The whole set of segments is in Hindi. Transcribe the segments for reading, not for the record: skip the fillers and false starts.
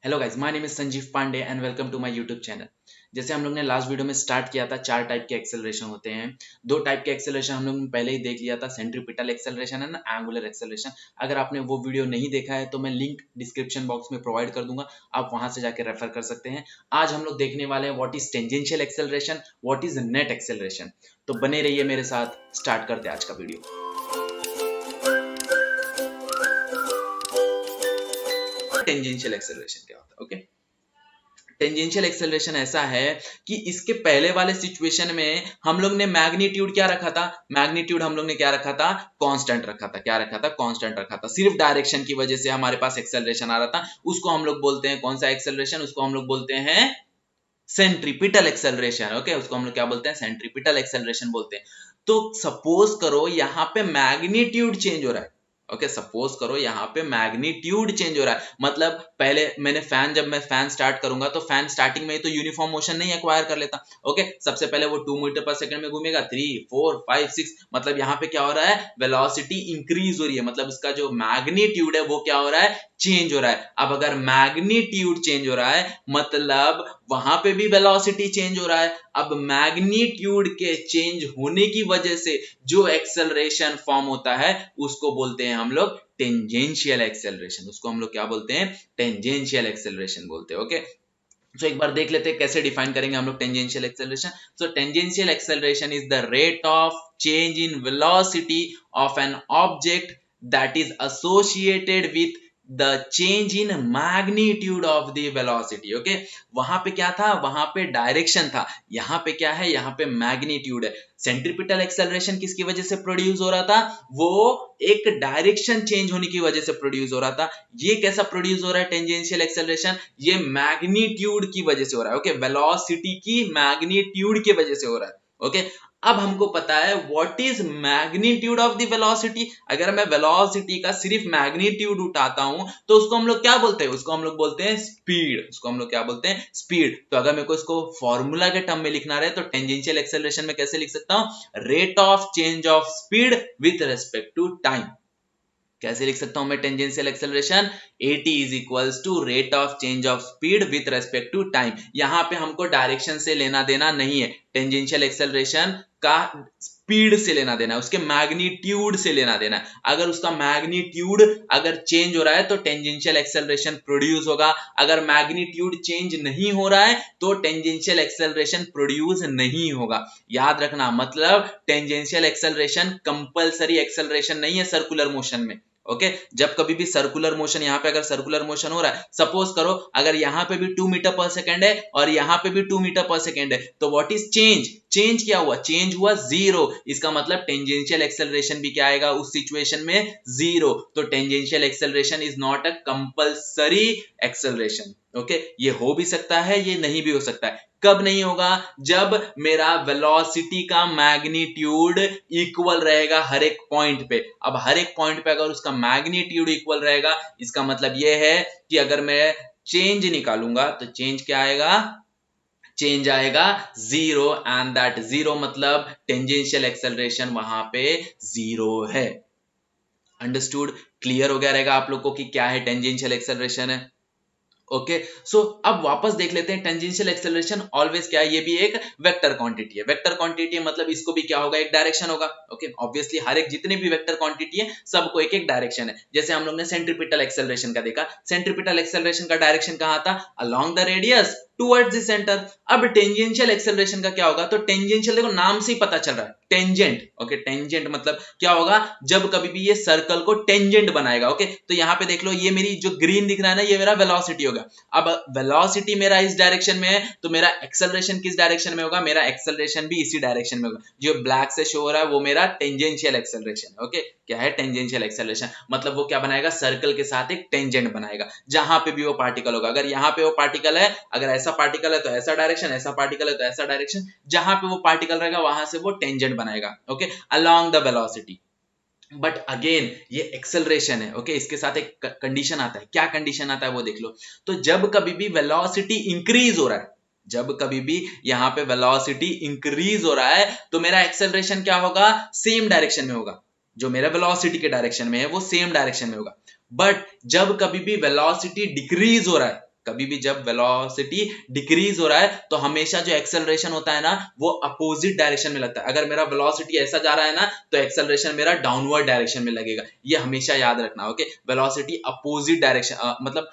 Hello guys, my name is Sanjeev Pandey and welcome to my YouTube channel. जैसे हम लोग ने लास्ट वीडियो में स्टार्ट किया था, चार टाइप के एक्सेलरेशन होते हैं। दो टाइप के एक्सेलरेशन हम लोग ने पहले ही देख लिया था, centripetal acceleration and angular acceleration. अगर आपने वो वीडियो नहीं देखा है तो मैं लिंक डिस्क्रिप्शन बॉक्स में प्रोवाइड कर दूंगा, आप वहां से जाकर रेफर कर सकते हैं। आज हम लोग देखने वाले हैं what is tangential acceleration, what is net acceleration. तो बने रहिए मेरे साथ, स्टार्ट करते हैं आज का वीडियो। टेंजेंशियल एक्सेलरेशन क्या होता है? ओके, टेंजेंशियल एक्सेलरेशन ऐसा है कि इसके पहले वाले सिचुएशन में हम लोग ने मैग्नीट्यूड क्या रखा था, मैग्नीट्यूड हम लोग ने क्या रखा था, कांस्टेंट रखा था। क्या रखा था? कांस्टेंट रखा था। सिर्फ डायरेक्शन की वजह से हमारे पास एक्सेलरेशन आ रहा था, उसको हम लोग बोलते हैं कौन सा एक्सेलरेशन, उसको हम लोग बोलते हैं सेंट्रीपिटल एक्सेलरेशन। ओके, उसको हम लोग क्या बोलते हैं? सेंट्रीपिटल एक्सेलरेशन बोलते हैं। तो सपोज करो यहां पे मैग्नीट्यूड चेंज हो रहा है। ओके, सपोज करो यहाँ पे मैग्नीट्यूड चेंज हो रहा है, मतलब पहले मैंने जब मैं फैन स्टार्ट करूंगा तो फैन स्टार्टिंग में तो यूनिफॉर्म मोशन नहीं एक्वायर कर लेता। ओके, सबसे पहले वो 2 मीटर पर सेकंड में घूमेगा, 3 4 5 6, मतलब यहाँ पे क्या हो रहा है? वेलोसिटी इंक्रीज हो रही है, मतलब इसका जो मैग्नीट्यूड है वो क्या हो रहा है? चेंज हो रहा है। अब अगर मैग्नीट्यूड चेंज हो रहा है मतलब वहां पे भी वेलोसिटी चेंज हो रहा है। अब मैग्नीट्यूड के चेंज होने की वजह से जो एक्सेलरेशन फॉर्म होता है उसको बोलते हैं हम लोग टेंजेंशियल एक्सेलरेशन। उसको हम लोग क्या बोलते हैं? टेंजेंशियल एक्सेलरेशन बोलते हैं। ओके, तो एक बार देख लेते हैं कैसे डिफाइन करेंगे हम लोग tangential acceleration. So tangential acceleration is the rate of change in velocity of an object that is associated with the change in magnitude of the velocity. Okay, वहां पे क्या था? वहां पे डायरेक्शन था, यहाँ पे क्या है? यहाँ पे मैग्नीट्यूड है। सेंट्रीपिटल एक्सेलरेशन किसकी वजह से प्रोड्यूस हो रहा था? वो एक डायरेक्शन चेंज होने की वजह से प्रोड्यूस हो रहा था। ये कैसा प्रोड्यूस हो रहा है टेंजेंशियल एक्सेलरेशन? ये मैग्नीट्यूड की वजह से हो रहा है। ओके, वेलोसिटी की मैग्नीट्यूड की वजह से हो रहा है। ओके, अब हमको पता है what is magnitude of the velocity. अगर मैं वेलोसिटी का सिर्फ मैग्नीट्यूड उठाता हूं तो उसको हम लोग क्या बोलते हैं? उसको हम लोग बोलते हैं स्पीड। उसको हम लोग क्या बोलते हैं? स्पीड। तो अगर मेरे को इसको फॉर्मूला के टर्म में लिखना रहे तो टेंजेंशियल एक्सेलरेशन में कैसे लिख सकता हूं? Rate of change of speed with respect to time. कैसे लिख सकता हूं मैं tangential acceleration? at is equals to rate of change of speed with respect to time. यहां पे हमको डायरेक्शन से लेना देना नहीं है, टेंजेंशियल एक्सेलरेशन का स्पीड से लेना देना है, उसके मैग्नीट्यूड से लेना देना है। अगर उसका मैग्नीट्यूड अगर चेंज हो रहा है तो टेंजेंशियल एक्सेलरेशन प्रोड्यूस होगा, अगर मैग्नीट्यूड चेंज नहीं हो रहा है तो टेंजेंशियल एक्सेलरेशन प्रोड्यूस नहीं होगा। याद रखना, मतलब टेंजेंशियल एक्सेलरेशन कंपलसरी एक्सेलरेशन नहीं है सर्कुलर मोशन में। ओके, जब कभी भी सर्कुलर मोशन, यहाँ पे अगर सर्कुलर मोशन हो रहा है, सपोज करो अगर यहाँ पे भी 2 मीटर पर सेकेंड है और यहाँ पे भी 2 मीटर पर सेकेंड है, तो व्हाट इज चेंज? चेंज क्या हुआ? चेंज हुआ 0। इसका मतलब टेंजेंशियल एक्सेलरेशन भी क्या आएगा उस सिचुएशन में? 0। तो tangential acceleration is not a compulsory acceleration. Okay, ये हो भी सकता है, ये नहीं भी हो सकता है। कब नहीं होगा? जब मेरा वेलोसिटी का मैग्नीट्यूड इक्वल रहेगा हर एक पॉइंट पे। अब हर एक पॉइंट पे अगर उसका मैग्नीट्यूड इक्वल रहेगा, इसका मतलब यह है कि अगर मैं चेंज निकालूंगा तो चेंज क्या आएगा? चेंज आएगा 0, एंड दैट 0 मतलब टेंजेंशियल एक्सेलरेशन वहां पे 0 है। अंडरस्टूड? क्लियर हो गया रहेगा आप लोग को कि क्या है टेंजेंशियल एक्सेलरेशन है। ओके, सो अब वापस देख लेते हैं टेंजेंशियल एक्सेलरेशन ऑलवेज क्या है? ये भी एक वेक्टर क्वांटिटी है। वेक्टर क्वांटिटी है मतलब इसको भी क्या होगा? एक डायरेक्शन होगा। ओके, ऑब्वियसली हर एक जितने भी वेक्टर क्वांटिटी है सबको एक एक डायरेक्शन है। जैसे हम लोग ने सेंट्रीपिटल एक्सेलरेशन का देखा, सेंट्रीपिटल एक्सेलरेशन का डायरेक्शन कहां था? Along the radius towards the centre. अब टेंजेंशियल एक्सेलरेशन का क्या होगा? तो टेंजेंशियल देखो नाम से ही पता चल रहा है, टेंजेंट। ओके, टेंजेंट मतलब क्या होगा? जब कभी भी ये सर्कल को टेंजेंट बनाएगा। ओके, तो यहां पे देख लो, ये मेरी जो ग्रीन दिख रहा है ना, ये मेरा वेलोसिटी होगा। अब वेलोसिटी मेरा इस डायरेक्शन में है तो मेरा एक्सेलरेशन किस डायरेक्शन में होगा? मेरा एक्सेलरेशन भी इसी डायरेक्शन में होगा। जो ब्लैक से शो हो रहा है वो मेरा टेंजेंशियल एक्सेलरेशन है। ओके, क्या है टेंजेंशियल एक्सेलरेशन? मतलब वो क्या बनाएगा? सर्कल के साथ एक टेंजेंट बनाएगा जहां पे भी वो पार्टिकल होगा। अगर यहाँ पे वो पार्टिकल है, अगर ऐसा पार्टिकल है तो ऐसा डायरेक्शन, ऐसा पार्टिकल है तो ऐसा डायरेक्शन, जहां पे वो पार्टिकल रहेगा वहां से वो टेंजेंट बनाएगा। Okay, along the velocity. But again ये एक्सेलरेशन है। ओके, इसके साथ एक कंडीशन आता है। क्या कंडीशन आता है वो देख लो। तो जब कभी भी वेलोसिटी इंक्रीज हो रहा है, जब कभी भी यहां पे वेलोसिटी इंक्रीज हो रहा है तो मेरा एक्सेलरेशन क्या होगा? सेम डायरेक्शन में होगा। जो मेरा वेलोसिटी के डायरेक्शन में है वो सेम डायरेक्शन में होगा। बट जब कभी भी वेलोसिटी डिक्रीज हो रहा है, कभी भी जब वेलोसिटी डिक्रीज हो रहा है तो हमेशा जो एक्सेलरेशन होता है ना वो अपोजिट डायरेक्शन में लगता है। अगर मेरा वेलोसिटी ऐसा जा रहा है ना तो एक्सेलरेशन मेरा डाउनवर्ड डायरेक्शन में लगेगा, ये हमेशा याद रखना। ओके, वेलोसिटी अपोजिट डायरेक्शन मतलब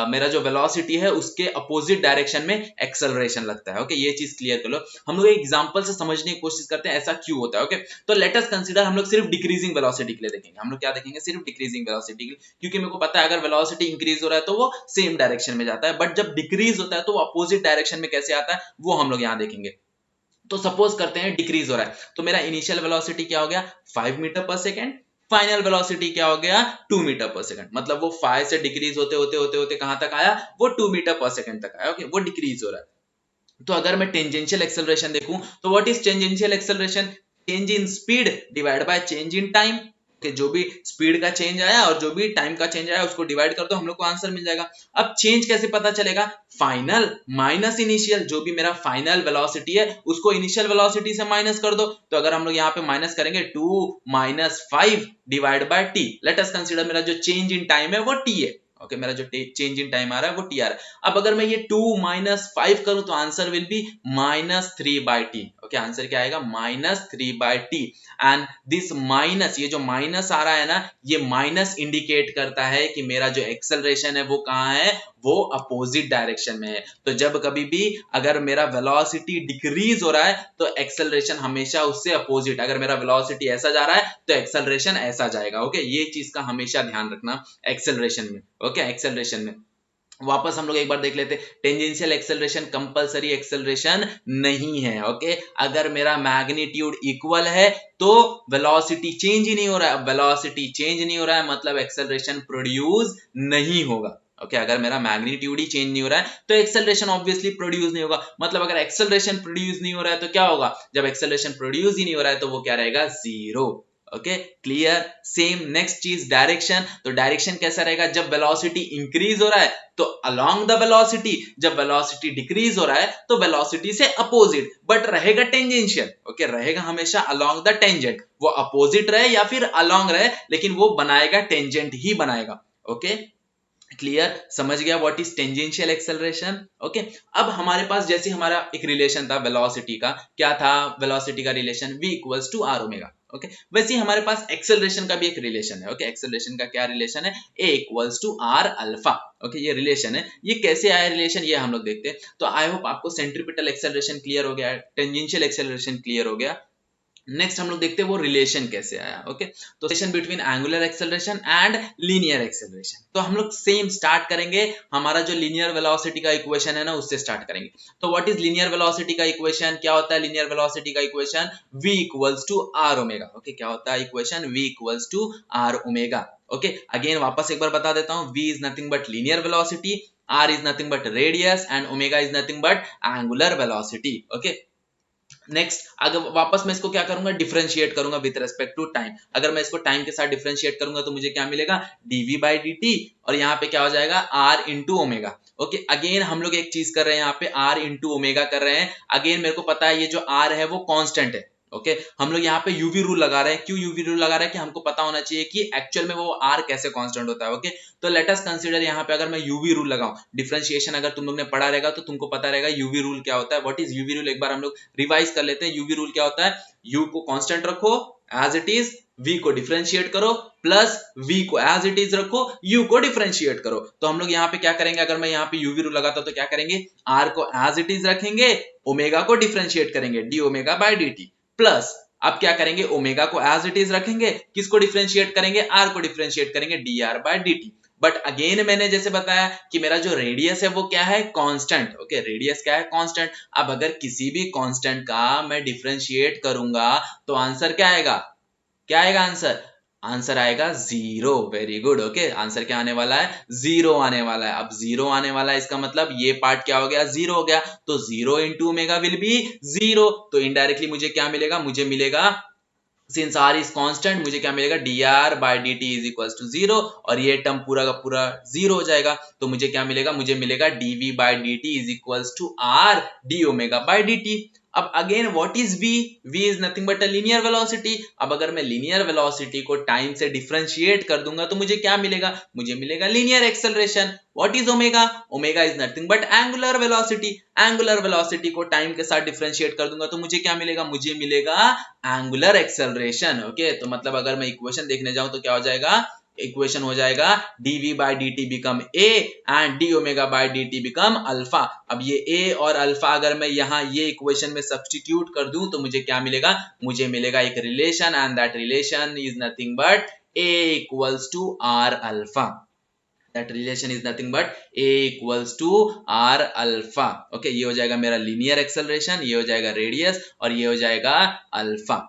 मेरा जो वेलोसिटी है उसके अपोजिट डायरेक्शन में एक्सेलरेशन लगता है। ओके, ये चीज क्लियर कर लो। हम लोग एग्जांपल से समझने की कोशिश करते हैं ऐसा क्यों होता है। ओके, तो लेट अस कंसीडर, हम लोग सिर्फ डिक्रीजिंग वेलोसिटी के लिए देखेंगे। हम लोग क्या देखेंगे, सिर्फ डिक्रीजिंग वेलोसिटी के लिए, क्योंकि मेरे को पता है अगर वेलोसिटी इंक्रीज हो रहा है तो वो सेम डायरेक्शन में जाता है, बट जब डिक्रीज होता है तो वो अपोजिट डायरेक्शन में कैसे आता है वो हम लोग यहाँ देखेंगे। तो सपोज करते हैं डिक्रीज हो रहा है, तो मेरा इनिशियल वेलोसिटी क्या हो गया 5 मीटर पर सेकेंड, फाइनल वेलोसिटी क्या हो गया 2 मीटर पर सेकंड। मतलब वो 5 से डिक्रीज होते होते होते होते कहां तक आया, वो 2 मीटर पर सेकंड तक आया। ओके, वो डिक्रीज हो रहा है। तो अगर मैं टेंजेंशियल एक्सेलरेशन देखूं तो what is tangential acceleration, change in speed divide by change in time. कि जो भी स्पीड का चेंज आया और जो भी टाइम का चेंज आया उसको डिवाइड कर दो, हम लोग को आंसर मिल जाएगा। अब चेंज कैसे पता चलेगा, फाइनल माइनस इनिशियल, जो भी मेरा फाइनल वेलोसिटी है उसको इनिशियल वेलोसिटी से माइनस कर दो। तो अगर हम लोग यहाँ पे माइनस करेंगे 2 minus 5 divide by T, let us consider मेरा जो चेंज इन टाइम है वो टी है। ओके, मेरा जो चेंज इन टाइम आ रहा है वो टी आ रहा है। अब अगर मैं ये 2 माइनस 5 करूं तो answer will be minus 3 by T. Okay, answer क्या आएगा minus 3 by T. And this minus, ये जो माइनस आ रहा है ना, ये माइनस इंडिकेट करता है कि मेरा जो एक्सेलरेशन है वो कहाँ है, वो अपोजिट डायरेक्शन में है। तो जब कभी भी अगर मेरा वेलोसिटी डिक्रीज हो रहा है तो एक्सेलरेशन हमेशा उससे अपोजिट, अगर मेरा वेलोसिटी ऐसा जा रहा है तो एक्सेलरेशन ऐसा जाएगा। ओके, ये चीज का हमेशा ध्यान रखना एक्सेलरेशन में। ओके, एक्सेलरेशन में वापस हम लोग एक बार देख लेते हैं, टेंजेंशियल एक्सेलरेशन कंपलसरी एक्सेलरेशन नहीं है। ओके, अगर मेरा मैग्नीट्यूड इक्वल है तो वेलोसिटी चेंज ही नहीं हो रहा है। वेलोसिटी चेंज नहीं हो रहा है मतलब एक्सेलरेशन प्रोड्यूस नहीं होगा। ओके, अगर मेरा मैग्नीट्यूड ही चेंज नहीं हो रहा है तो एक्सेलरेशन ऑब्वियसली प्रोड्यूस नहीं होगा। मतलब अगर एक्सेलरेशन प्रोड्यूस नहीं हो रहा है तो क्या होगा, जब एक्सेलरेशन प्रोड्यूस ही नहीं हो रहा है तो वो क्या रहेगा, zero. Okay, clear. Same next चीज डायरेक्शन, तो डायरेक्शन कैसा रहेगा, जब वेलोसिटी इंक्रीज हो रहा है तो अलोंग द वेलोसिटी, जब वेलोसिटी डिक्रीज हो रहा है तो वेलोसिटी से अपोजिट, बट रहेगा टेंजेंशियल। ओके, रहेगा हमेशा अलोंग द टेंजेंट, वो अपोजिट रहे या फिर अलोंग रहे लेकिन वो बनाएगा टेंजेंट ही बनाएगा। ओके, क्लियर, समझ गया what is tangential acceleration. Okay, अब हमारे पास जैसे हमारा एक रिलेशन था वेलोसिटी का, क्या था वेलोसिटी का relation, v equals to R omega. Okay, वैसे ही हमारे पास एक्सेलरेशन का भी एक रिलेशन है। ओके, एक्सेलरेशन का क्या रिलेशन है, a equals to R alpha. Okay, ये रिलेशन है। ये कैसे आया रिलेशन, ये हम लोग देखते हैं। तो आई होप आपको सेंट्रीपिटल एक्सेलरेशन क्लियर हो गया, टेंजेंशियल एक्सेलरेशन क्लियर हो गया। नेक्स्ट हम लोग देखते हैं वो रिलेशन कैसे आया। ओके, तो relation between angular acceleration and linear acceleration. तो हम लोग सेम स्टार्ट करेंगे, हमारा जो लीनियर वेलोसिटी का इक्वेशन है ना उससे स्टार्ट करेंगे। तो व्हाट इज लीनियर वेलोसिटी का इक्वेशन, क्या होता है लीनियर वेलोसिटी का equation, v equals to R omega. Okay, क्या होता है equation, v equals to R omega. Okay, again वापस एक बार बता देता हूं, v is nothing but linear velocity, r is nothing but radius and omega is nothing but angular velocity. Okay, next अगर वापस मैं इसको क्या करूंगा, डिफरेंशिएट करूंगा विद रेस्पेक्ट टू टाइम। अगर मैं इसको टाइम के साथ डिफरेंशिएट करूंगा तो मुझे क्या मिलेगा, dv बाई dt, और यहाँ पे क्या हो जाएगा r into omega. Okay, again हम लोग एक चीज कर रहे हैं, यहाँ पे r इंटू ओमेगा कर रहे हैं। अगेन मेरे को पता है ये जो r है वो कांस्टेंट है। ओके, हम लोग यहाँ पे यूवी रूल लगा रहे हैं। क्यों यूवी रूल लगा रहे हैं, कि हमको पता होना चाहिए कि एक्चुअल में वो r कैसे कांस्टेंट होता है। ओके, तो लेट अस कंसीडर यहाँ पे अगर मैं यूवी रूल लगाऊं, डिफरेंशिएशन अगर तुम लोग ने पढ़ा रहेगा तो तुमको पता रहेगा यूवी रूल क्या होता है। व्हाट इज यूवी रूल, एक बार हम लोग रिवाइज कर लेते हैं। यूवी रूल क्या होता है, u को कांस्टेंट रखो एज इट इज, v को डिफरेंशिएट करो, प्लस v को एज इट इज रखो, u को डिफरेंशिएट करो। तो हम लोग यहाँ पे क्या करेंगे, अगर मैं यहाँ पे यूवी रूल लगाता तो क्या करेंगे, r को एज इट इज रखेंगे, ओमेगा को डिफरेंशिएट करेंगे D omega by D T, plus अब क्या करेंगे, ओमेगा को एज इट इज रखेंगे, किसको डिफरेंशिएट करेंगे, r को डिफरेंशिएट करेंगे D R by D T. But again मैंने जैसे बताया कि मेरा जो रेडियस है वो क्या है, कांस्टेंट। ओके, रेडियस क्या है, कांस्टेंट। अब अगर किसी भी कांस्टेंट का मैं डिफरेंशिएट करूंगा तो आंसर क्या आएगा, क्या आएगा आंसर, आंसर आएगा zero. Very good. Okay, answer क्या आने वाला है, जीरो आने वाला है। अब जीरो आने वाला है इसका मतलब ये पार्ट क्या हो गया, जीरो हो गया। तो zero into omega will be zero. तो इनडायरेक्टली मुझे क्या मिलेगा, मुझे मिलेगा सिंस r इज कांस्टेंट, मुझे क्या मिलेगा, dr by D T is equal to zero, और ये टर्म पूरा का पूरा जीरो हो जाएगा। तो मुझे क्या मिलेगा, मुझे मिलेगा dv by D T is equal to r D omega by D T. अब again what is v? v is nothing but a linear velocity. अब अगर मैं लीनियर वेलोसिटी को टाइम से डिफरेंशिएट कर दूंगा तो मुझे क्या मिलेगा? मुझे मिलेगा linear acceleration. What is omega? Omega is nothing but angular velocity. Angular velocity को टाइम के साथ डिफरेंशिएट कर दूंगा तो मुझे क्या मिलेगा? मुझे मिलेगा एंगुलर एक्सेलरेशन। ओके, तो मतलब अगर मैं इक्वेशन देखने जाऊं तो क्या हो जाएगा? इक्वेशन हो जाएगा dv by dt become a and d omega by dt become alpha. अब ये a और अल्फा अगर मैं यहाँ ये इक्वेशन में सब्स्टिट्यूट कर दूं तो मुझे क्या मिलेगा? मुझे मिलेगा एक relation and that relation is nothing but a equals to r alpha। That relation is nothing but a equals to r alpha। Okay, ये हो जाएगा मेरा लीनियर एक्सेलरेशन, ये हो जाएगा रेडियस और ये हो जाएगा alpha.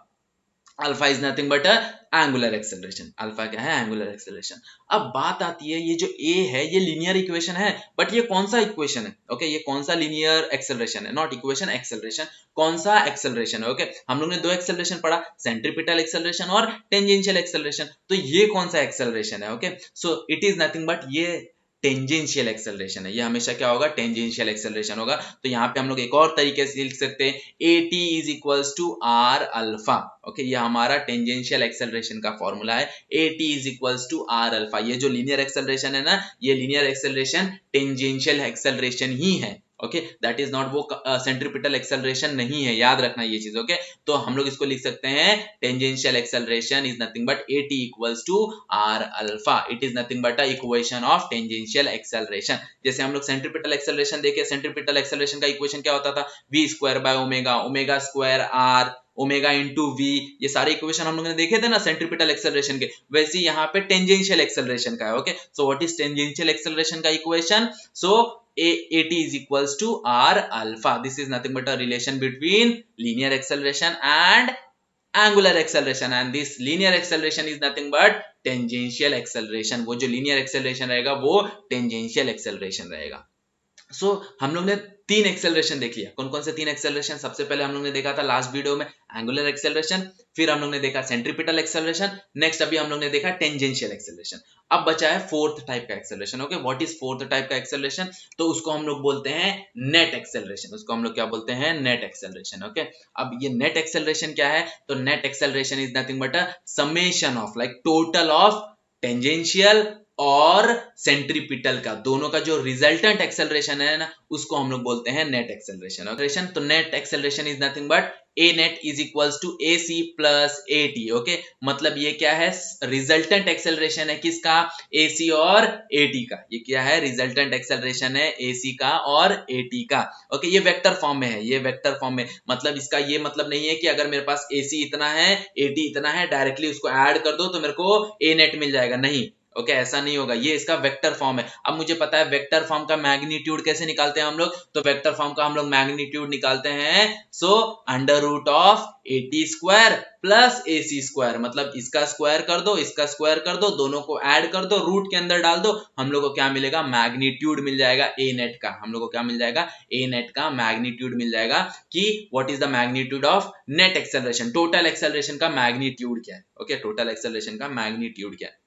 Alpha is nothing but angular acceleration. Alpha क्या है? Angular acceleration. अब बात आती है ये जो a है ये लीनियर इक्वेशन है, बट ये कौन सा इक्वेशन है? ओके, ये कौन सा लीनियर एक्सेलरेशन है? Not equation, acceleration. कौन सा एक्सेलरेशन है? ओके, हम लोग ने दो एक्सेलरेशन पढ़ा, सेंट्रीपिटल एक्सेलरेशन और टेंजेंशियल एक्सेलरेशन। तो ये कौन सा एक्सेलरेशन है? Okay, so it is nothing but ये टेंजेंशियल एक्सेलरेशन है। ये हमेशा क्या होगा? टेंजेंशियल एक्सेलरेशन होगा। तो यहाँ पे हम लोग एक और तरीके से लिख सकते हैं at is equals to R alpha. Okay, ये हमारा टेंजेंशियल एक्सेलरेशन का फॉर्मूला है, at is equals to R alpha. ये जो लीनियर एक्सेलरेशन है ना, ये लीनियर एक्सेलरेशन टेंजेंशियल एक्सेलरेशन ही है। ओके, दैट इज नॉट वो सेंट्रीपिटल एक्सेलरेशन नहीं है, याद रखना ये चीज। ओके, तो हम लोग इसको लिख सकते हैं tangential acceleration is nothing but at equals to R alpha. It is nothing but a equation of tangential acceleration. जैसे हम लोग सेंट्रीपिटल एक्सेलरेशन देखे, सेंट्रीपिटल एक्सेलरेशन का इक्वेशन क्या होता था? v square by omega, omega square r, omega into V. ये सारे इक्वेशन हम लोगों ने देखे थे ना सेंट्रीपिटल एक्सेलरेशन के, वैसे यहाँ पे टेंजेंशियल एक्सेलरेशन का है। Okay, so what is tangential acceleration का equation? So at is equals to r alpha। This is nothing but a relation between linear acceleration and angular acceleration, and this linear acceleration is nothing but tangential acceleration। वो जो linear acceleration रहेगा वो tangential acceleration रहेगा। सो हम लोग ने तीन एक्सेलरेशन देख लिया। कौन कौन से तीन एक्सेलरेशन? सबसे पहले हम लोग ने देखा था लास्ट वीडियो में एंगुलर एक्सेलरेशन, फिर हम लोग ने देखा सेंट्रीपिटल एक्सेलरेशन, नेक्स्ट अभी हम लोग ने देखा टेंजेंशियल एक्सेलरेशन। अब बचा है फोर्थ टाइप का acceleration. Okay, what is fourth type का एक्सेलरेशन? तो उसको हम लोग बोलते हैं नेट एक्सेलरेशन। उसको हम लोग क्या बोलते हैं? Net acceleration. ओके, अब ये नेट एक्सेलरेशन क्या है? तो net acceleration is nothing but a summation of like total of tangential और सेंट्रीपिटल का, दोनों का जो रिजल्टेंट एक्सेलरेशन है ना, उसको हम लोग बोलते हैं नेट एक्सेलरेशन। तो net acceleration is nothing but A net is equals to A C plus A T. Okay, मतलब ये क्या है? रिजल्टेंट एक्सेलरेशन है किसका? ए सी और ए टी का। ये क्या है? रिजल्टेंट एक्सेलरेशन है ए सी का और ए टी का। ओके, ये वेक्टर फॉर्म में है, ये वेक्टर फॉर्म में, मतलब इसका ये मतलब नहीं है कि अगर मेरे पास ए सी इतना है, ए टी इतना है, डायरेक्टली उसको ऐड कर दो तो मेरे को ए नेट मिल जाएगा, नहीं। ओके, ऐसा नहीं होगा, ये इसका वेक्टर फॉर्म है। अब मुझे पता है वेक्टर फॉर्म का मैग्नीट्यूड कैसे निकालते हैं हम लोग, तो वेक्टर फॉर्म का हम लोग मैग्नीट्यूड निकालते हैं so under root of A T square plus A C square. मतलब इसका स्क्वायर कर दो, इसका स्क्वायर कर दो, दोनों को ऐड कर दो, रूट के अंदर डाल दो, हम लोग को क्या मिलेगा? मैग्नीट्यूड मिल जाएगा ए नेट का। हम लोग को क्या मिल जाएगा? ए नेट का मैग्नीट्यूड मिल जाएगा कि what is the magnitude of net acceleration, total acceleration का मैग्नीट्यूड क्या है। ओके, टोटल एक्सेलरेशन का मैग्नीट्यूड क्या है।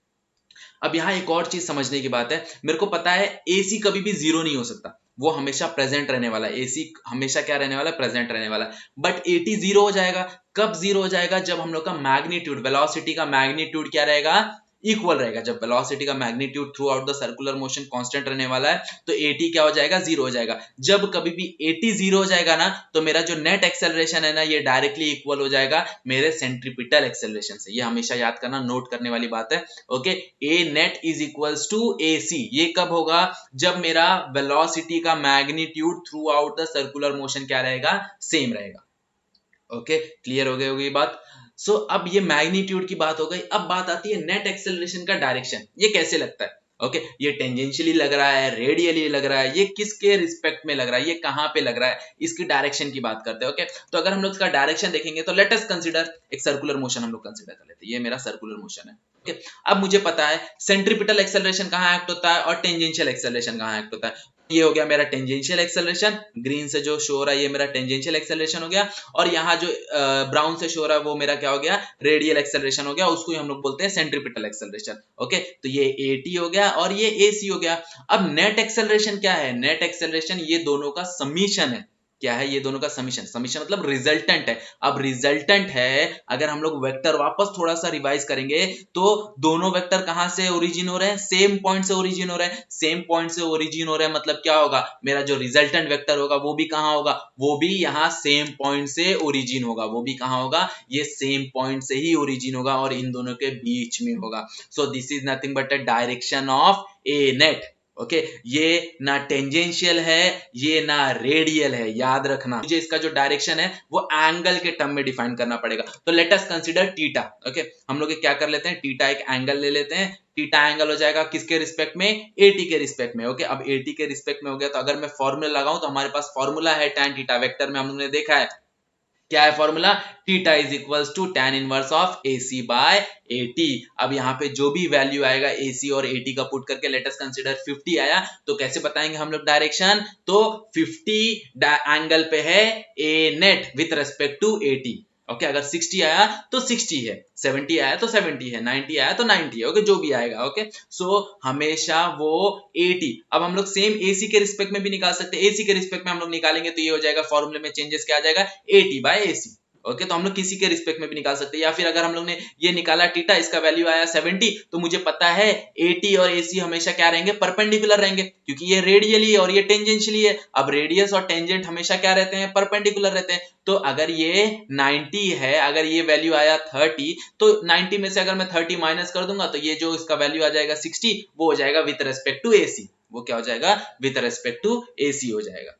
अब यहाँ एक और चीज समझने की बात है, मेरे को पता है AC कभी भी जीरो नहीं हो सकता, वो हमेशा प्रेजेंट रहने वाला है। AC हमेशा क्या रहने वाला है? प्रेजेंट रहने वाला है। बट AT जीरो हो जाएगा। कब जीरो हो जाएगा? जब हम लोग का मैग्नीट्यूड, वेलोसिटी का मैग्नीट्यूड क्या रहेगा? इक्वल रहेगा। जब वेलोसिटी का magnitude throughout the circular motion constant रहने वाला है तो AT क्या हो जाएगा? जीरो हो जाएगा। जब कभी भी AT जीरो हो जाएगा ना, तो मेरा जो नेट एक्सेलरेशन है ना, ये डायरेक्टली इक्वल हो जाएगा मेरे सेंट्रीपिटल एक्सेलरेशन से। ये हमेशा याद करना, नोट करने वाली बात है। Okay, A net is equals to AC। ये कब होगा? जब मेरा वेलोसिटी का magnitude throughout the circular motion क्या रहेगा? सेम रहेगा। ओके, क्लियर हो गई होगी बात। सो अब ये मैग्नीट्यूड की बात हो गई। अब बात आती है नेट एक्सेलरेशन का डायरेक्शन, ये कैसे लगता है? ओके, ये टेंजेंशियली लग रहा है, रेडियली लग रहा है, ये किसके रिस्पेक्ट में लग रहा है, ये कहां पे लग रहा है, इसकी डायरेक्शन की बात करते हैं। ओके, तो अगर हम लोग इसका डायरेक्शन देखेंगे तो लेट अस कंसीडर एक सर्कुलर मोशन हम लोग कंसीडर कर लेते हैं। ये मेरा सर्कुलर मोशन है। ओके, अब मुझे पता है सेंट्रीपिटल एक्सेलरेशन कहां एक्ट होता है और टेंजेंशियल एक्सेलरेशन कहां एक्ट होता है। ये हो गया मेरा टेंजेंशियल एक्सेलरेशन, ग्रीन से जो शो हो रहा है ये मेरा टेंजेंशियल एक्सेलरेशन हो गया, और यहाँ जो ब्राउन से शो हो रहा है वो मेरा क्या हो गया? रेडियल एक्सेलरेशन हो गया। उसको ही हम लोग बोलते हैं सेंट्रीपिटल एक्सेलरेशन। ओके, तो ये AT हो गया और ये AC हो गया। अब नेट एक्सेलरेशन क्या है? नेट एक्सेलरेशन ये दोनों का समीशन है। क्या है, ये दोनों का समीशन, समीशन मतलब रिजल्टेंट है। अब रिजल्टेंट है, अगर हम लोग वेक्टर वापस थोड़ा सा रिवाइज करेंगे तो दोनों वेक्टर कहां से ओरिजिन हो रहे हैं, सेम पॉइंट से ओरिजिन हो रहे हैं, सेम पॉइंट से ओरिजिन हो रहे हैं, मतलब क्या होगा, मेरा जो रिजल्टेंट वेक्टर होगा वो भी कहां होगा, वो भी यहाँ सेम पॉइंट से ओरिजिन होगा, वो भी कहां होगा, ये सेम पॉइंट से ही ओरिजिन होगा और इन दोनों के बीच में होगा। So this is nothing but a direction of A net. Okay ये ना टेंजेंशियल है, ये ना रेडियल है, याद रखना। मुझे इसका जो डायरेक्शन है वो एंगल के टर्म में डिफाइन करना पड़ेगा। तो let us consider theta. Okay हम लोग क्या कर लेते हैं, थीटा एक एंगल ले लेते हैं। थीटा एंगल हो जाएगा किसके रिस्पेक्ट में, एटी के रिस्पेक्ट में। ओके अब एटी के रिस्पेक्ट में हो गया, तो अगर मैं फॉर्मूला लगाऊं तो हमारे पास फॉर्मूला है tan थीटा, वेक्टर में हम लोगों ने देखा है क्या है formula, theta is equals to tan inverse of AC by AT। अब यहाँ पे जो भी वैल्यू आएगा AC और AT का पुट करके, लेट अस कंसीडर 50 आया, तो कैसे बताएंगे हम लोग डायरेक्शन, तो 50 एंगल पे है A net with respect to AT। Okay अगर 60 आया तो 60 है, 70 आया तो 70 है, 90 आया तो 90 है। ओके जो भी आएगा। ओके सो हमेशा वो 80। अब हम लोग सेम AC के रिस्पेक्ट में भी निकाल सकते हैं, AC के रिस्पेक्ट में हम लोग निकालेंगे तो ये हो जाएगा, फॉर्मूले में चेंजेस क्या आ जाएगा, 80 बाय AC। ओके तो हम लोग किसी के रिस्पेक्ट में भी निकाल सकते हैं, या फिर अगर हम लोग ने ये निकाला थीटा, इसका वैल्यू आया 70, तो मुझे पता है AT और AC हमेशा क्या रहेंगे, परपेंडिकुलर रहेंगे, क्योंकि ये रेडियली है और ये टेंजेंशियली है। अब रेडियस और टेंजेंट हमेशा क्या रहते हैं, परपेंडिकुलर रहते हैं। तो अगर ये 90 है, अगर ये वैल्यू आया 30, तो 90 में से अगर मैं 30 माइनस कर दूंगा तो ये जो इसका वैल्यू आ जाएगा 60, वो हो जाएगा विद रेस्पेक्ट टू AC। वो क्या हो जाएगा, विद रेस्पेक्ट टू AC हो जाएगा।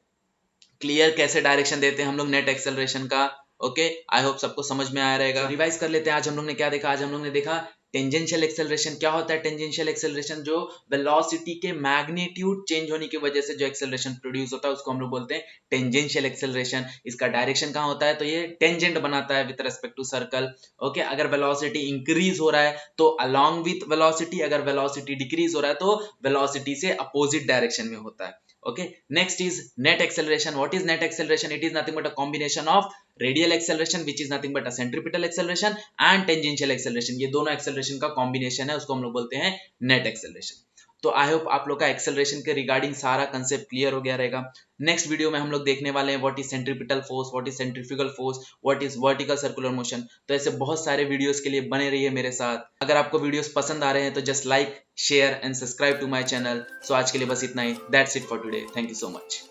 क्लियर कैसे डायरेक्शन देते हैं हम लोग नेट एक्सेलरेशन का। ओके आई होप सबको समझ में आया रहेगा। रिवाइज कर लेते हैं, आज हम लोग ने क्या देखा, आज हम लोग ने देखा टेंजेंशियल एक्सेलरेशन। क्या होता है टेंजेंशियल एक्सेलरेशन, जो वेलोसिटी के मैग्नीट्यूड चेंज होने की वजह से जो एक्सेलरेशन प्रोड्यूस होता है उसको हम लोग बोलते हैं टेंजेंशियल एक्सेलरेशन। इसका डायरेक्शन कहाँ होता है, तो ये टेंजेंट बनाता है with respect to circle. Okay अगर वेलोसिटी इंक्रीज हो रहा है तो अलोंग विथ वेलोसिटी, अगर वेलोसिटी डिक्रीज हो रहा है तो वेलोसिटी से अपोजिट डायरेक्शन में होता है। Okay next is net acceleration. What is net acceleration? It is nothing but a combination of radial acceleration which is nothing but a centripetal acceleration and tangential acceleration. ये दोनों acceleration का combination है, उसको हम लोग बोलते हैं net acceleration। तो आई होप आप लोग का एक्सेलरेशन के रिगार्डिंग सारा कंसेप्ट क्लियर हो गया रहेगा। नेक्स्ट वीडियो में हम लोग देखने वाले हैं what is centripetal force, what is centrifugal force, what is vertical circular motion. तो ऐसे बहुत सारे वीडियोस के लिए बने रहिए मेरे साथ। अगर आपको वीडियोस पसंद आ रहे हैं तो just like share and subscribe to my channel. So आज के लिए बस इतना ही, that's it for today, thank you so much.